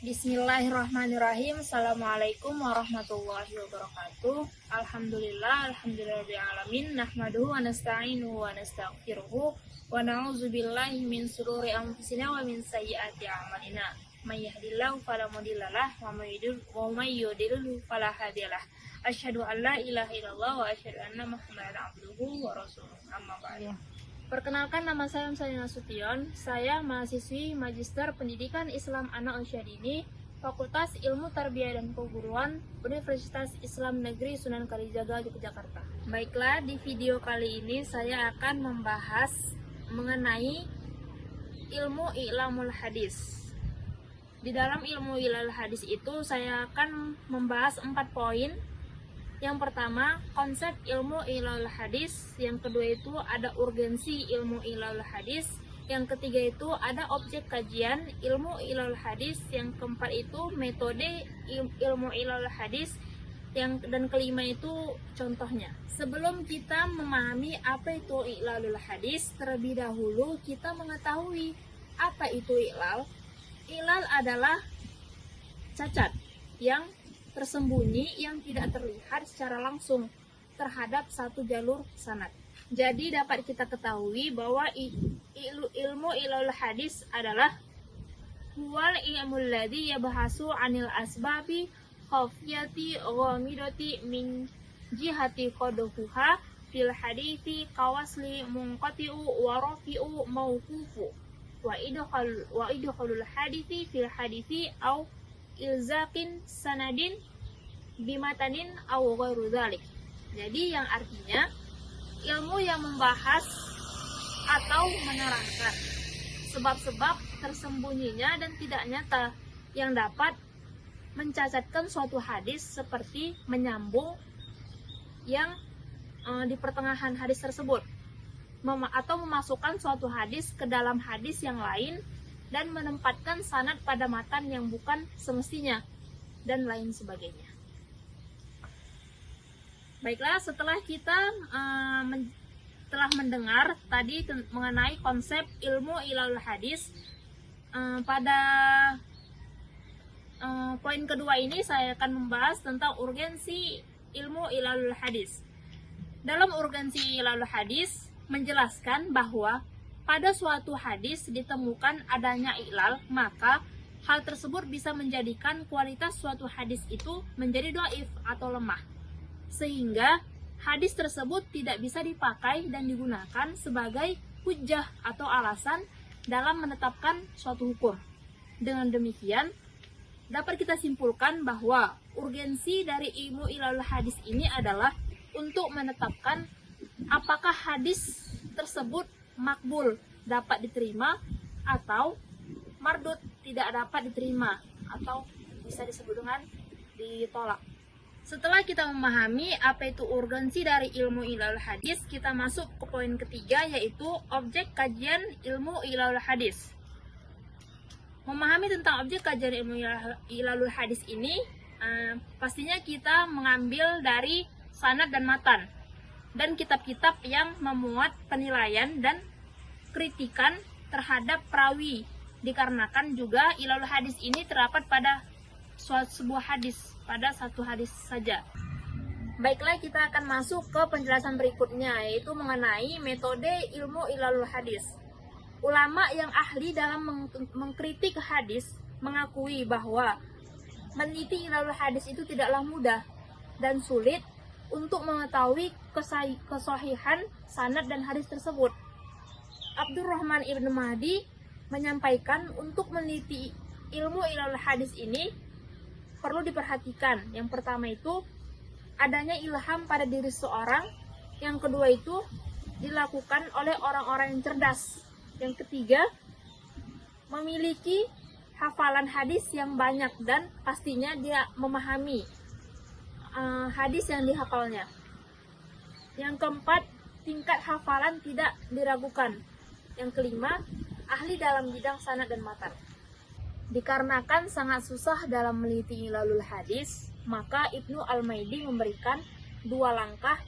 Bismillahirrahmanirrahim. Assalamualaikum warahmatullahi wabarakatuh. Alhamdulillahirabbil nahmaduhu wa nasta'inuhu wa nastaghfiruhu wa na'udzubillahi min shururi anfusina wa min sayyiati a'malina. May yahdihillahu fala mudhillalah wa may yudhlil fala hadiyalah. Asyhadu an la ilaha illallah wa asyhadu anna Muhammadan abduhu wa rasuluh. Amma ba'du. Perkenalkan, nama saya Salina Sution. Saya mahasiswi Magister Pendidikan Islam Anak Usia Dini, Fakultas Ilmu Tarbiyah dan Keguruan, Universitas Islam Negeri Sunan Kalijaga, Yogyakarta. Baiklah, di video kali ini saya akan membahas mengenai ilmu I'lamul Hadis. Di dalam ilmu I'lamul Hadis itu saya akan membahas 4 poin. Yang pertama, konsep ilmu I'lamul Hadis. Yang kedua itu ada urgensi ilmu I'lamul Hadis. Yang ketiga itu ada objek kajian ilmu I'lamul Hadis. Yang keempat itu metode ilmu I'lamul Hadis. Dan kelima itu contohnya. Sebelum kita memahami apa itu I'lamul Hadis, terlebih dahulu kita mengetahui apa itu i'lal. I'lal adalah cacat yang tersembunyi yang tidak terlihat secara langsung terhadap satu jalur sanad. Jadi dapat kita ketahui bahwa ilmu I'lamul Hadis adalah huwal ilmul ladzi yabhasu 'anil asbabi khafiyati ghamidati min jihati qadhuha fil hadithi qawasli munqati'u wa rafi'u mawqufu wa idkhalul hadithi fil hadithi au ilzakin sanadin bimatanin aw ghairu dzalik. Jadi yang artinya ilmu yang membahas atau menerangkan sebab-sebab tersembunyinya dan tidak nyata yang dapat mencacatkan suatu hadis, seperti menyambung yang di pertengahan hadis tersebut atau memasukkan suatu hadis ke dalam hadis yang lain dan menempatkan sanad pada matan yang bukan semestinya, dan lain sebagainya. Baiklah, setelah kita telah mendengar tadi mengenai konsep ilmu I'lamul Hadis, pada poin kedua ini saya akan membahas tentang urgensi ilmu I'lamul Hadis. Dalam urgensi I'lamul Hadis menjelaskan bahwa pada suatu hadis ditemukan adanya i'lal, maka hal tersebut bisa menjadikan kualitas suatu hadis itu menjadi dhaif atau lemah, sehingga hadis tersebut tidak bisa dipakai dan digunakan sebagai hujjah atau alasan dalam menetapkan suatu hukum. Dengan demikian, dapat kita simpulkan bahwa urgensi dari ilmu I'lamul Hadis ini adalah untuk menetapkan apakah hadis tersebut makbul, dapat diterima, atau mardud, tidak dapat diterima, atau bisa disebut dengan ditolak. Setelah kita memahami apa itu urgensi dari ilmu I'lamul Hadis, kita masuk ke poin ketiga, yaitu objek kajian ilmu I'lamul Hadis. Memahami tentang objek kajian ilmu I'lamul Hadis ini, pastinya kita mengambil dari sanad dan matan, dan kitab-kitab yang memuat penilaian dan kritikan terhadap perawi, dikarenakan juga I'lamul Hadis ini terdapat pada sebuah hadis, pada satu hadis saja. Baiklah, kita akan masuk ke penjelasan berikutnya, yaitu mengenai metode ilmu I'lamul Hadis. Ulama yang ahli dalam mengkritik hadis mengakui bahwa meneliti I'lamul Hadis itu tidaklah mudah dan sulit untuk mengetahui kesahihan sanad dan hadis tersebut. Abdurrahman Ibn Mahdi menyampaikan untuk meneliti ilmu I'lamul Hadis ini perlu diperhatikan. Yang pertama itu adanya ilham pada diri seorang. Yang kedua itu dilakukan oleh orang-orang yang cerdas. Yang ketiga, memiliki hafalan hadis yang banyak dan pastinya dia memahami hadis yang dihafalnya. Yang keempat, tingkat hafalan tidak diragukan. Yang kelima, ahli dalam bidang sanad dan matan. Dikarenakan sangat susah dalam meneliti I'lamul Hadis, maka Ibnu Al-Maidi memberikan 2 langkah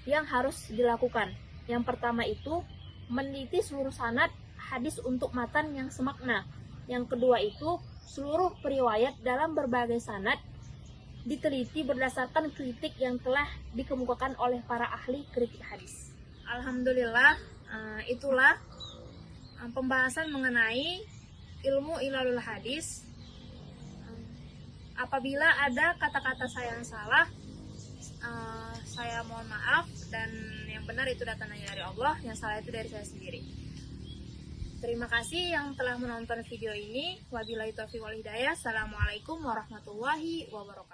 yang harus dilakukan. Yang pertama itu meneliti seluruh sanad hadis untuk matan yang semakna. Yang kedua itu seluruh periwayat dalam berbagai sanad diteliti berdasarkan kritik yang telah dikemukakan oleh para ahli kritik hadis. Alhamdulillah, itulah pembahasan mengenai ilmu ilalul hadis. Apabila ada kata-kata saya yang salah, saya mohon maaf, dan yang benar itu datangnya dari Allah, yang salah itu dari saya sendiri. Terima kasih yang telah menonton video ini. Wabillahi taufiq wal hidayah. Assalamualaikum warahmatullahi wabarakatuh.